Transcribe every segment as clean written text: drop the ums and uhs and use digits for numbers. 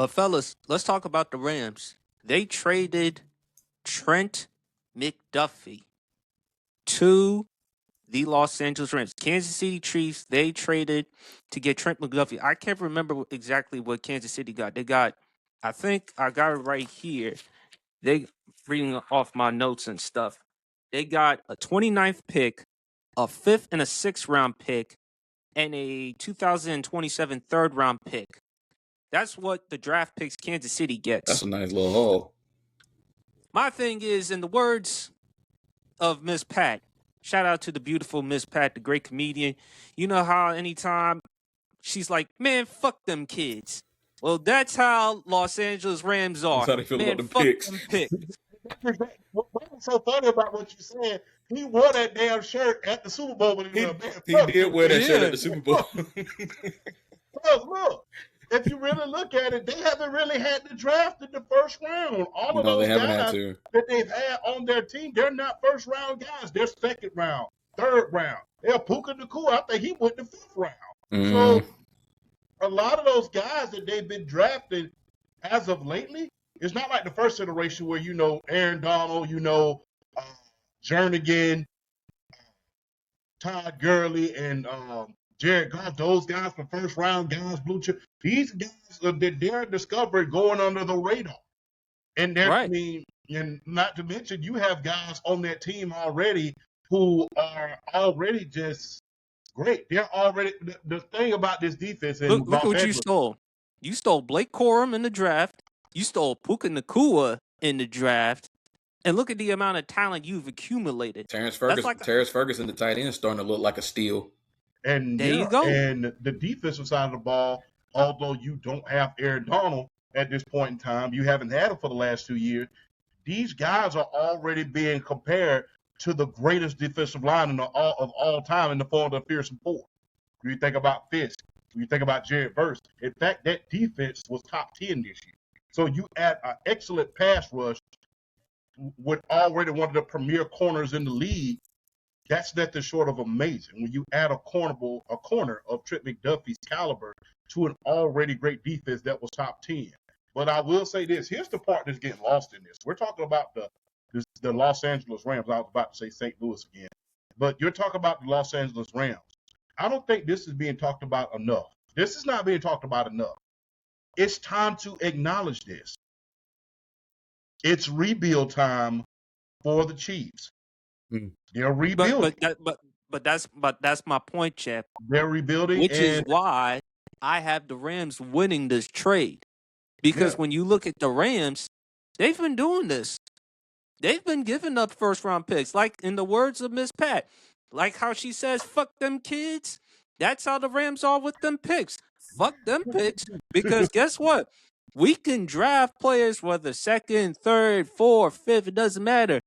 But fellas, let's talk about the Rams. They traded Trent McDuffie to the Los Angeles Rams. Kansas City Chiefs, they traded to get Trent McDuffie. I can't remember exactly what Kansas City got. They got, I think I got it right here. They reading off my notes and stuff. They got a 29th pick, a 5th and a 6th round pick, and a 2027 third round pick. That's what the draft picks Kansas City gets. That's a nice little haul. My thing is, in the words of Miss Pat, shout out to the beautiful Miss Pat, the great comedian. You know how anytime she's like, man, fuck them kids. Well, that's how Los Angeles Rams are. That's how they feel man, about them fuck picks. them picks. What was so funny about what you said? He wore that damn shirt at the Super Bowl when he was He did wear that shirt at the Super Bowl. Because look, if you really look at it, they haven't really had to draft in the first round. All of those guys that they've had on their team, they're not first round guys. They're second round, third round. They're Puka Nacua. I think he went the fifth round. So a lot of those guys that they've been drafted as of lately, it's not like the first iteration where you know Aaron Donald, you know Jernigan, Todd Gurley, and Jared Goff. Those guys for first round guys, blue chip. These guys they're discovered going under the radar, and they're Right. I mean, and not to mention you have guys on that team already who are already just great. They're already the thing about this defense. And Look what you stole. You stole Blake Corum in the draft. You stole Puka Nacua in the draft. And look at the amount of talent you've accumulated. Terrence Ferguson, the tight end, starting to look like a steal. And there you go. And the defensive side of the ball, although you don't have Aaron Donald at this point in time, you haven't had him for the last 2 years. These guys are already being compared to the greatest defensive line of all time in the form of the Fearsome Four. When you think about Fisk, when you think about Jared Verse, in fact, that defense was top 10 this year. So you add an excellent pass rush with already one of the premier corners in the league. That's nothing short of amazing. When you add a corner of Trent McDuffie's caliber to an already great defense that was top 10. But I will say this: here's the part that's getting lost in this. We're talking about the Los Angeles Rams. I was about to say St. Louis again, but you're talking about the Los Angeles Rams. I don't think this is being talked about enough. This is not being talked about enough. It's time to acknowledge this. It's rebuild time for the Chiefs. They're rebuilding. But that's my point, Chip. They're rebuilding, which is why I have the Rams winning this trade. Because when you look at the Rams, they've been doing this. They've been giving up first round picks, like in the words of Miss Pat, like how she says, "Fuck them kids." That's how the Rams are with them picks. Fuck them picks, because guess what? We can draft players whether second, third, fourth, fifth, it doesn't matter.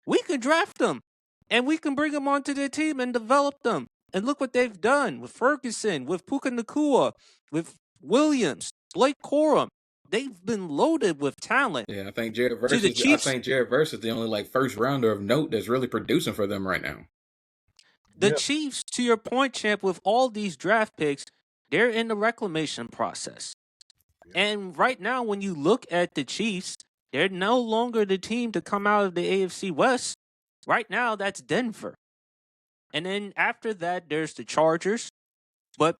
We can draft them, and we can bring them onto their team and develop them. And look what they've done with Ferguson, with Puka Nacua, with Williams, Blake Corum. They've been loaded with talent. Yeah, I think Jared Verse is the only first rounder of note that's really producing for them right now. The Chiefs, to your point, Champ, with all these draft picks, they're in the reclamation process. And right now, when you look at the Chiefs, they're no longer the team to come out of the AFC West. Right now, that's Denver. And then after that, there's the Chargers. But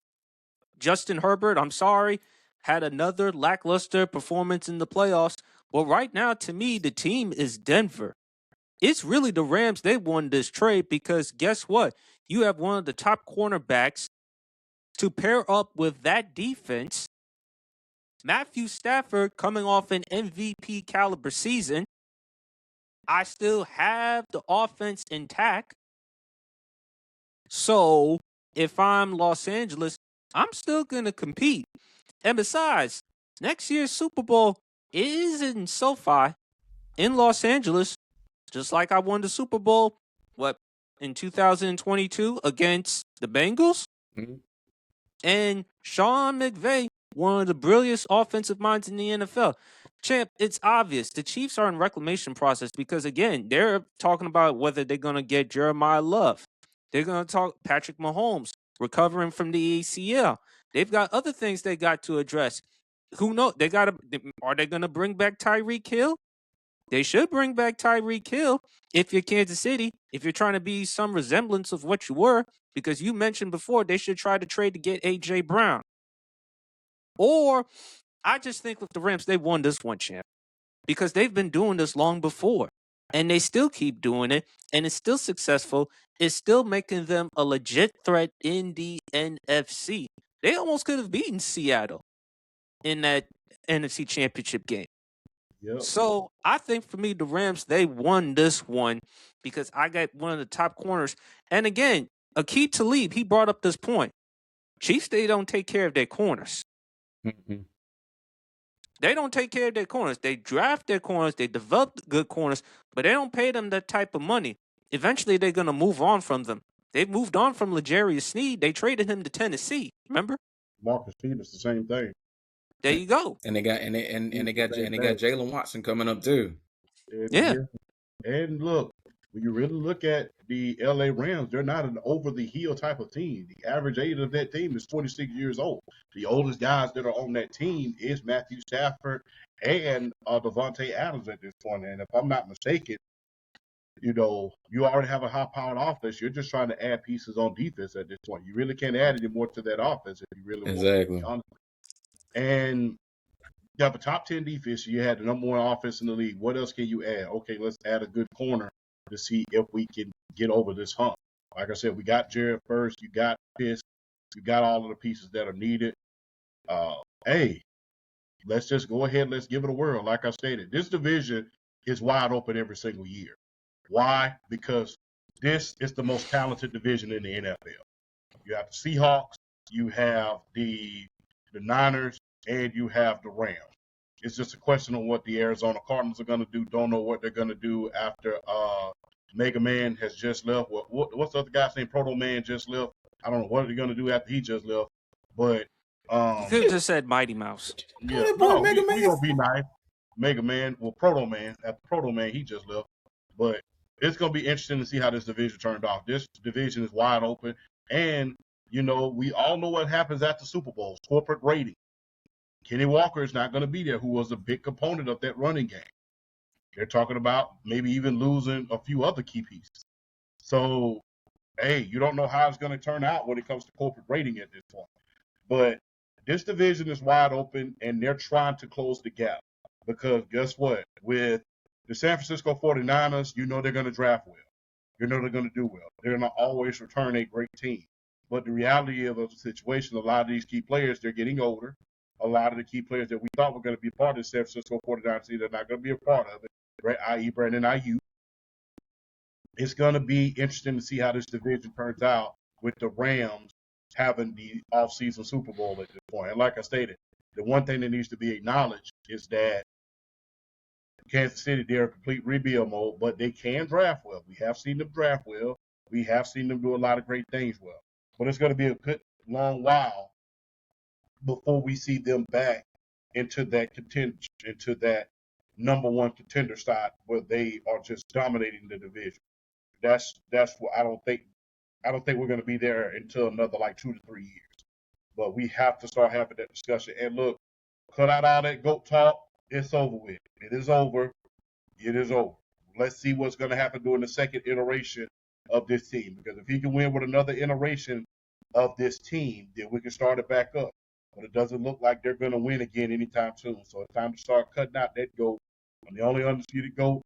Justin Herbert, I'm sorry, had another lackluster performance in the playoffs. Well, right now, to me, the team is Denver. It's really the Rams. They won this trade because guess what? You have one of the top cornerbacks to pair up with that defense. Matthew Stafford coming off an MVP caliber season. I still have the offense intact. So if I'm Los Angeles, I'm still going to compete. And besides, next year's Super Bowl is in SoFi in Los Angeles, just like I won the Super Bowl, in 2022 against the Bengals? Mm-hmm. And Sean McVay, one of the brilliant offensive minds in the NFL. Champ, it's obvious. The Chiefs are in reclamation process because, again, they're talking about whether they're going to get Jeremiah Love. They're going to talk Patrick Mahomes recovering from the ACL. They've got other things they got to address. who knows? Are they gonna bring back Tyreek Hill? They should bring back Tyreek Hill if you're Kansas City, if you're trying to be some resemblance of what you were, because you mentioned before they should try to trade to get AJ Brown. Or I just think with the Rams, they won this one, champ, because they've been doing this long before. And they still keep doing it, and it's still successful. It's still making them a legit threat in the NFC. They almost could have beaten Seattle in that NFC Championship game. Yep. So I think for me, the Rams, they won this one because I got one of the top corners. And again, Aqib Talib, he brought up this point. Chiefs, they don't take care of their corners. Mm-hmm. They don't take care of their corners. They draft their corners, they develop good corners, but they don't pay them that type of money. Eventually, they're going to move on from them. They've moved on from L'Jarius Sneed. They traded him to Tennessee. Remember? Marcus Peters, the same thing. There you go. And they got Jalen Watson coming up too. Yeah. And look, when you really look at the LA Rams, they're not an over the hill type of team. The average age of that team is 26 years old. The oldest guys that are on that team is Matthew Stafford and Devontae Adams at this point. And if I'm not mistaken, you already have a high-powered offense. You're just trying to add pieces on defense at this point. You really can't add any more to that offense if you really want to be honest. And you have a top 10 defense. You had the number one offense in the league. What else can you add? Okay, let's add a good corner to see if we can get over this hump. Like I said, we got Jared first. You got Fisk. You got all of the pieces that are needed. Hey, let's just go ahead. Let's give it a whirl. Like I stated, this division is wide open every single year. Why? Because this is the most talented division in the NFL. You have the Seahawks, you have the Niners, and you have the Rams. It's just a question of what the Arizona Cardinals are going to do. Don't know what they're going to do after Mega Man has just left. What's the other guy's name? Proto Man just left. I don't know what they're going to do after he just left. But you could have just said Mighty Mouse. Yeah, no, we're going to be nice. Mega Man, well, Proto Man. After Proto Man, he just left. But it's going to be interesting to see how this division turned off. This division is wide open. And, we all know what happens at the Super Bowls, corporate rating. Kenny Walker is not going to be there, who was a big component of that running game. They're talking about maybe even losing a few other key pieces. So, hey, you don't know how it's going to turn out when it comes to corporate rating at this point. But this division is wide open, and they're trying to close the gap. Because guess what? With the San Francisco 49ers, they're going to draft well. They're going to do well. They're going to always return a great team. But the reality of the situation, a lot of these key players, they're getting older. A lot of the key players that we thought were going to be part of the San Francisco 49ers, they're not going to be a part of it, i.e. Brandon Ayuk. It's going to be interesting to see how this division turns out with the Rams having the offseason Super Bowl at this point. And like I stated, the one thing that needs to be acknowledged is that Kansas City, they're in complete rebuild mode, but they can draft well. We have seen them draft well. We have seen them do a lot of great things well. But it's going to be a good long while before we see them back into that into that number one contender side where they are just dominating the division. That's what I don't think we're going to be there until another like 2 to 3 years. But we have to start having that discussion. And look, cut out all that GOAT talk. It's over with. It is over. It is over. Let's see what's going to happen during the second iteration of this team. Because if he can win with another iteration of this team, then we can start it back up. But it doesn't look like they're going to win again anytime soon. So it's time to start cutting out that GOAT. And the only undisputed GOAT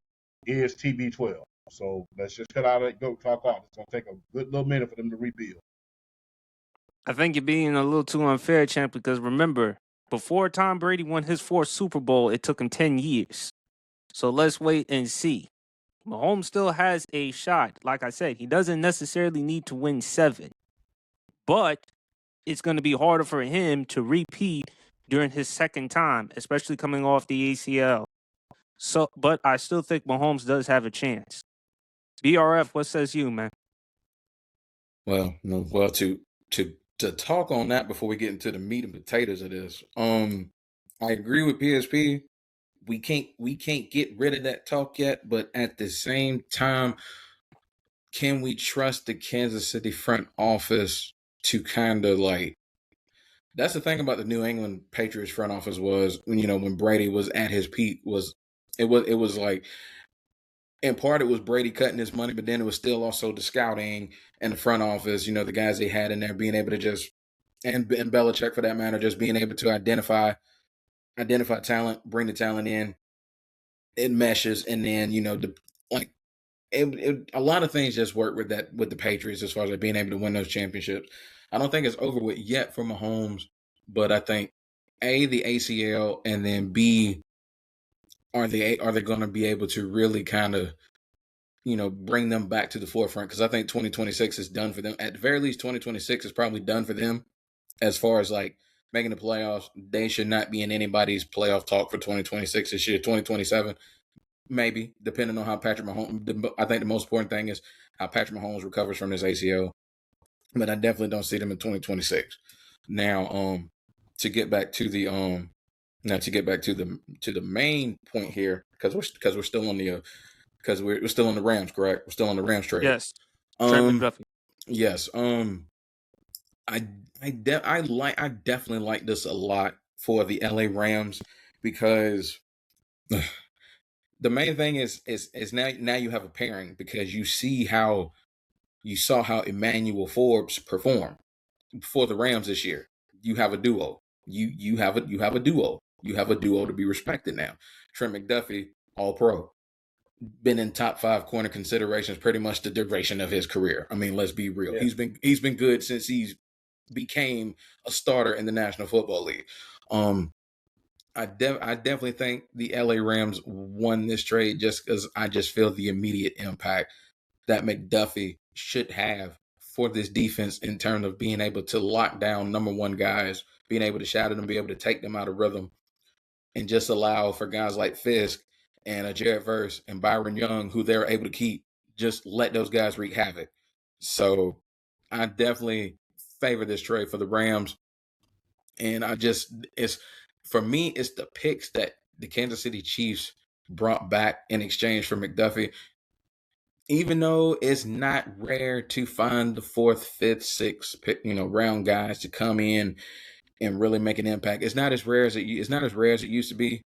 is TB12. So let's just cut out that GOAT talk off. It's going to take a good little minute for them to rebuild. I think you're being a little too unfair, champ, because remember, before Tom Brady won his fourth Super Bowl, it took him 10 years. So let's wait and see. Mahomes still has a shot. Like I said, he doesn't necessarily need to win 7. But it's going to be harder for him to repeat during his second time, especially coming off the ACL. So, but I still think Mahomes does have a chance. BRF, what says you, man? Well, to talk on that before we get into the meat and potatoes of this, I agree with PSP. We can't get rid of that talk yet, but at the same time, can we trust the Kansas City front office to kind of like That's the thing about the New England Patriots front office was when Brady was at his peak it was like, in part it was Brady cutting his money, but then it was still also the scouting and the front office, the guys they had in there being able to just, and Belichick for that matter, just being able to identify talent, bring the talent in, it meshes, and then a lot of things just work with the Patriots as far as like being able to win those championships. I don't think it's over with yet for Mahomes, but I think A, the ACL, and then B, are they going to be able to really kind of bring them back to the forefront? Because I think 2026 is done for them. At the very least, 2026 is probably done for them as far as like making the playoffs. They should not be in anybody's playoff talk for 2026 this year. 2027, maybe, depending on how Patrick Mahomes. I think the most important thing is how Patrick Mahomes recovers from his ACL. But I definitely don't see them in 2026. Now, to get back to the main point here, because we're still on the we're still on the Rams, correct? We're still on the Rams trade. Yes. Trent McDuffie. Yes. I definitely like this a lot for the LA Rams, because the main thing is now you have a pairing, because you saw how Emmanuel Forbes performed for the Rams this year. You have a duo. You have a duo. You have a duo to be respected now. Trent McDuffie, All Pro, been in top 5 corner considerations pretty much the duration of his career. I mean, let's be real. Yeah. He's been good since he became a starter in the National Football League. I definitely think the LA Rams won this trade just because I just feel the immediate impact that McDuffie should have for this defense in terms of being able to lock down number one guys, being able to shadow them, be able to take them out of rhythm, and just allow for guys like Fisk and Jared Verse and Byron Young, who they're able to keep, just let those guys wreak havoc. So I definitely favor this trade for the Rams. And for me, it's the picks that the Kansas City Chiefs brought back in exchange for McDuffie. Even though it's not rare to find the 4th, 5th, 6th pick, round guys to come in and really make an impact. It's not as rare as it used to be,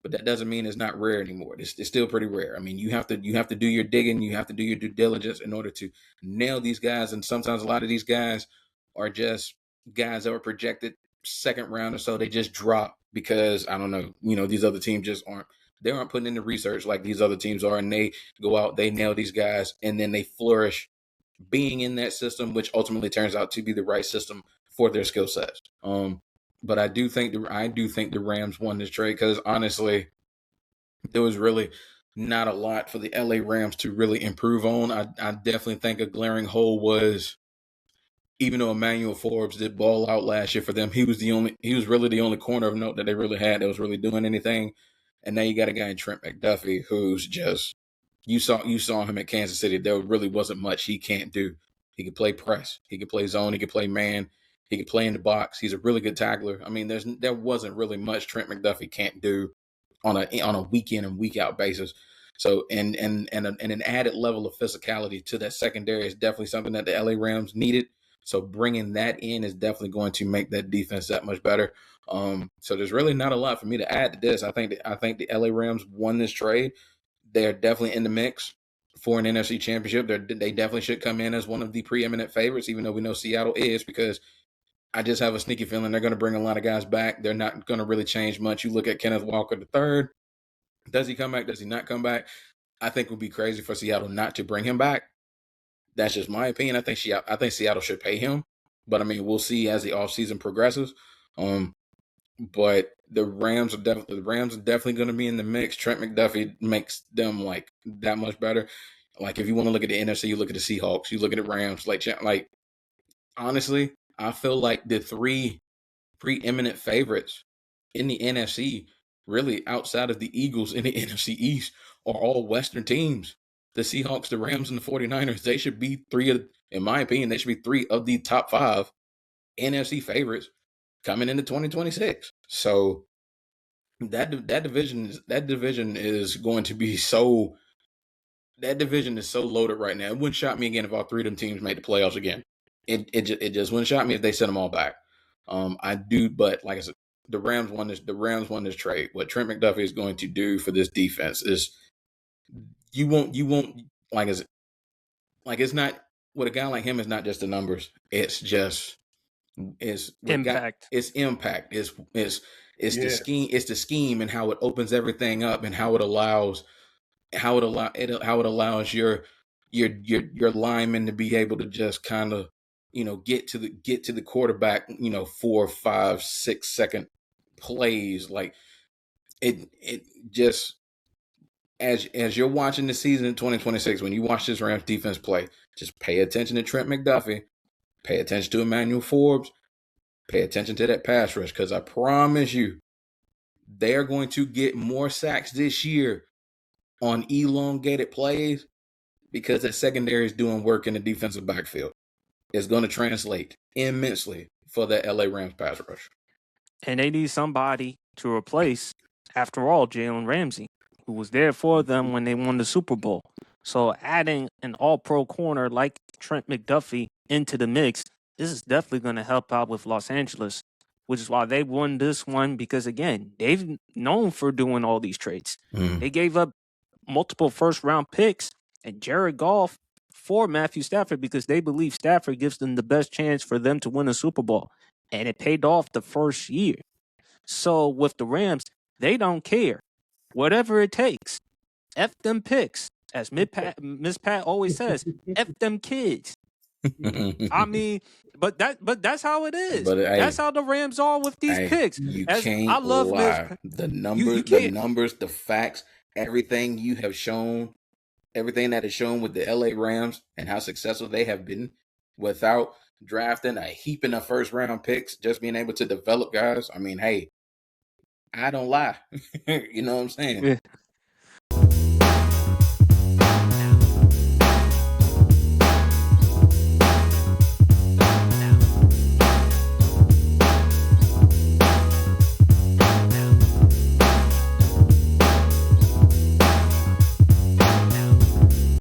but that doesn't mean it's not rare anymore. It's still pretty rare. I mean, you have to do your digging, you have to do your due diligence in order to nail these guys. And sometimes a lot of these guys are just guys that were projected 2nd round or so. They just drop because, I don't know, these other teams just aren't putting in the research like these other teams are, and they go out, they nail these guys, and then they flourish being in that system, which ultimately turns out to be the right system for their skill sets. But I do think the Rams won this trade because honestly, there was really not a lot for the LA Rams to really improve on. I definitely think a glaring hole was, even though Emmanuel Forbes did ball out last year for them, he was really the only corner of note that they really had that was really doing anything. And now you got a guy in Trent McDuffie who's just, you saw him at Kansas City. There really wasn't much he can't do. He could play press. He could play zone. He could play man. He could play in the box. He's a really good tackler. I mean, there wasn't really much Trent McDuffie can't do on a week in and week out basis. So and an added level of physicality to that secondary is definitely something that the LA Rams needed. So bringing that in is definitely going to make that defense that much better. So there's really not a lot for me to add to this. I think the LA Rams won this trade. They're definitely in the mix for an NFC championship. They definitely should come in as one of the preeminent favorites, even though we know Seattle is, because I just have a sneaky feeling they're going to bring a lot of guys back. They're not going to really change much. You look at Kenneth Walker III. Does he come back? Does he not come back? I think it would be crazy for Seattle not to bring him back. That's just my opinion. I think Seattle should pay him. But, I mean, we'll see as the offseason progresses. But the Rams are definitely going to be in the mix. Trent McDuffie makes them like that much better. Like if you want to look at the NFC, you look at the Seahawks, you look at the Rams. Like honestly, I feel like the 3 preeminent favorites in the NFC, really outside of the Eagles in the NFC East, are all Western teams. The Seahawks, the Rams, and the 49ers, they should be in my opinion, they should be 3 of the top 5 NFC favorites coming into 2026. So that division is going to be so. That division is so loaded right now. It wouldn't shock me again if all 3 of them teams made the playoffs again. It just wouldn't shock me if they sent them all back. I do, but like I said, the Rams won this. The Rams won this trade. What Trent McDuffie is going to do for this defense is you won't it's not with a guy like him. It's not just the numbers. It's just Impact. It's impact. It's the Yes. scheme. It's the scheme and how it opens everything up and how it allows your linemen to be able to just kind of get to the quarterback 4, 5, 6 second plays. Like it just as you're watching the season in 2026, when you watch this Rams defense play, just pay attention to Trent McDuffie, pay attention to Emmanuel Forbes, pay attention to that pass rush, because I promise you they are going to get more sacks this year on elongated plays because that secondary is doing work in the defensive backfield. It's going to translate immensely for the LA Rams pass rush. And they need somebody to replace, after all, Jalen Ramsey, who was there for them when they won the Super Bowl. So adding an all-pro corner like Trent McDuffie into the mix, this is definitely going to help out with Los Angeles, which is why they won this one, because, again, they've known for doing all these trades. They gave up multiple first-round picks and Jared Goff for Matthew Stafford because they believe Stafford gives them the best chance for them to win a Super Bowl. And it paid off the first year. So with the Rams, they don't care. Whatever it takes. F them picks. As Miss Pat always says, F them kids. I mean, but that's how it is. But that's how the Rams are with these picks. You can't lie. The numbers, the facts, everything you have shown, everything that is shown with the LA Rams and how successful they have been without drafting a heaping of first round picks, just being able to develop guys. I mean, hey, I don't lie. You know what I'm saying? Yeah.